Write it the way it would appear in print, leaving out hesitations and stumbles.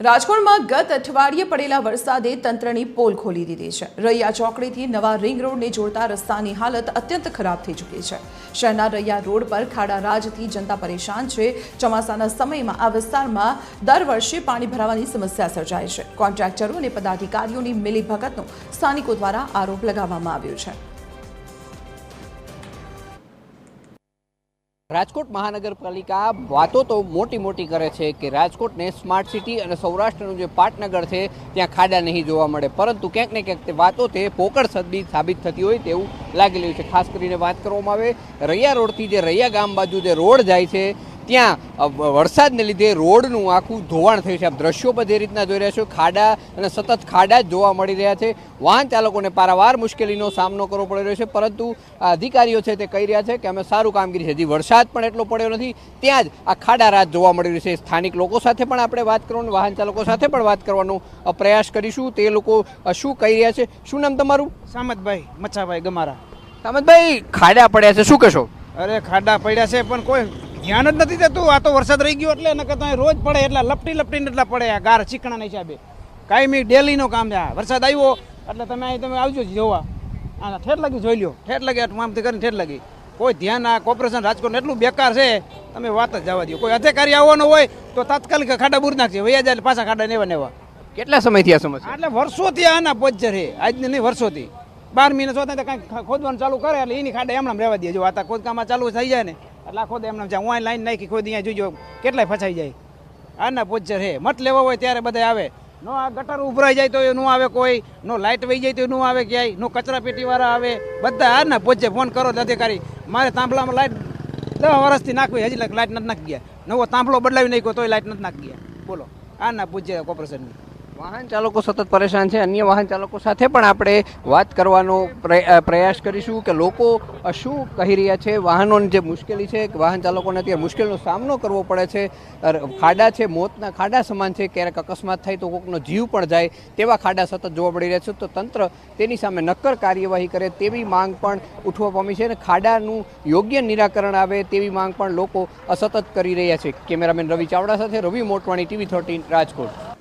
રાજકોટમાં ગત અઠવાડિયે પડેલા વરસાદે તંત્રની પોલ ખોલી દીધી છે। રૈયા ચોકડીથી નવા રિંગ રોડને જોડતા રસ્તાની હાલત અત્યંત ખરાબ થઈ ચૂકી છે। શહેરના રૈયા રોડ પર ખાડા રાજથી જનતા પરેશાન છે। ચોમાસાના સમયમાં આ વિસ્તારમાં દર વર્ષે પાણી ભરાવાની સમસ્યા સર્જાય છે। કોન્ટ્રાક્ટરો અને પદાધિકારીઓની મિલીભગતનો સ્થાનિકો દ્વારા આરોપ લગાવવામાં આવ્યો છે। રાજકોટ મહાનગરપાલિકા વાતો તો મોટી કરે છે કે રાજકોટને સ્માર્ટ સિટી અને સૌરાષ્ટ્રનું જે પાટનગર છે ત્યાં ખાડા નહીં જોવા મળે, પરંતુ ક્યાંક ને ક્યાંક તે વાતો તે પોકળ સાબિત થતી હોય તેવું લાગી રહ્યું છે। ખાસ કરીને વાત કરવામાં આવે રૈયા રોડથી જે રૈયા ગામ બાજુ જે રોડ જાય છે ત્યાં વરસાદને લીધે રોડનું આખું ધોવાણ થયું છે। આપ દ્રશ્યો પર જે રીતના જોઈ રહ્યા છો, ખાડા અને સતત ખાડા જ જોવા મળી રહ્યા છે। વાહન ચાલકોને પારાવાર મુશ્કેલીનો સામનો કરવો પડી રહ્યો છે, પરંતુ અધિકારીઓ છે તે કહી રહ્યા છે કે અમે સારું કામગીરી છે। હજી વરસાદ પણ એટલો પડ્યો નથી, ત્યાં જ આ ખાડા રાત જોવા મળી રહ્યું છે। સ્થાનિક લોકો સાથે પણ આપણે વાત કરવાનું, વાહન ચાલકો સાથે પણ વાત કરવાનો પ્રયાસ કરીશું। તે લોકો શું કહી રહ્યા છે। શું નામ તમારું? સામતભાઈ મચ્છાભાઈ ગમારા। સામતભાઈ, ખાડા પડ્યા છે, શું કહેશો? અરે ખાડા પડ્યા છે પણ કોઈ ધ્યાન જ નથી દેતું। આ તો વરસાદ રહી ગયો એટલે નકર તો રોજ પડે એટલા લપટીને એટલા પડે। આ ગાર ચીકણા નહીં સાહેબ, કાયમી ડેલીનું કામ છે। આ વરસાદ આવ્યો એટલે તમે આવજો જોવા, આ ઠેઠ લગી જોઈ લ્યો, ઠેઠ લગી આમથી કરીને ઠેઠ લગી કોઈ ધ્યાન। આ કોર્પોરેશન રાજકોટ એટલું બેકાર છે, તમે વાત જ જવા દો। કોઈ અધિકારી આવવાનો હોય તો તાત્કાલિક ખાડા બૂર નાખશે, વૈયા જાય પાછા ખાડા નેવા। કેટલા સમયથી આ સમસ્યા? એટલે વર્ષોથી આના પોજર છે, આજની નહીં વર્ષોથી। 12 મહિના સોતા કાંઈક ખોદવાનું ચાલુ કરે એટલે એની ખાડા એમણામ રહેવા દે। જો આ ખોદકામાં ચાલુ થઈ જાય ને એટલે ખોદ એમણામ જાય, હું લાઈન નાખી ખોદી અહીંયા જોઈજો કેટલાય ફસાઈ જાય। આના પોજર છે, મત લેવા હોય ત્યારે બધા આવે, નો આ ગટર ઉભરાઈ જાય તો નો આવે કોઈ, નો લાઇટ વહી જાય તો નો આવે ક્યાંય, નો કચરા પેટીવાળા આવે, બધા આના પોજે ફોન કરો અધિકારી। મારે તાંભલામાં લાઇટ 10 વર્ષથી નાખવી, હજી લાઇટ નથી નાખી ગયા, નવો તાંભલો બદલાવી નાખ્યો તોય લાઇટ નથી નાખી ગયા। બોલો, આના પૂજ્ય કોર્પોરેશનની। વાહન ચાલકો સતત પરેશાન છે। અન્ય વાહન ચાલકો સાથે પણ આપણે વાત કરવાનો પ્રયાસ કરીશું કે લોકો શું કહી રહ્યા છે। વાહનોની જે મુશ્કેલી છે, વાહન ચાલકોને અત્યારે મુશ્કેલીનો સામનો કરવો પડે છે। ખાડા છે, મોતના ખાડા સમાન છે, ક્યારેક અકસ્માત થાય તો કોઈકનો જીવ પણ જાય તેવા ખાડા સતત જોવા મળી રહ્યા છે। તો તંત્ર તેની સામે નક્કર કાર્યવાહી કરે તેવી માંગ પણ ઉઠવા પામી છે અને ખાડાનું યોગ્ય નિરાકરણ આવે તેવી માંગ પણ લોકો સતત કરી રહ્યા છે। કેમેરામેન રવિ ચાવડા સાથે રવિ મોટવાણી, TV 13 રાજકોટ।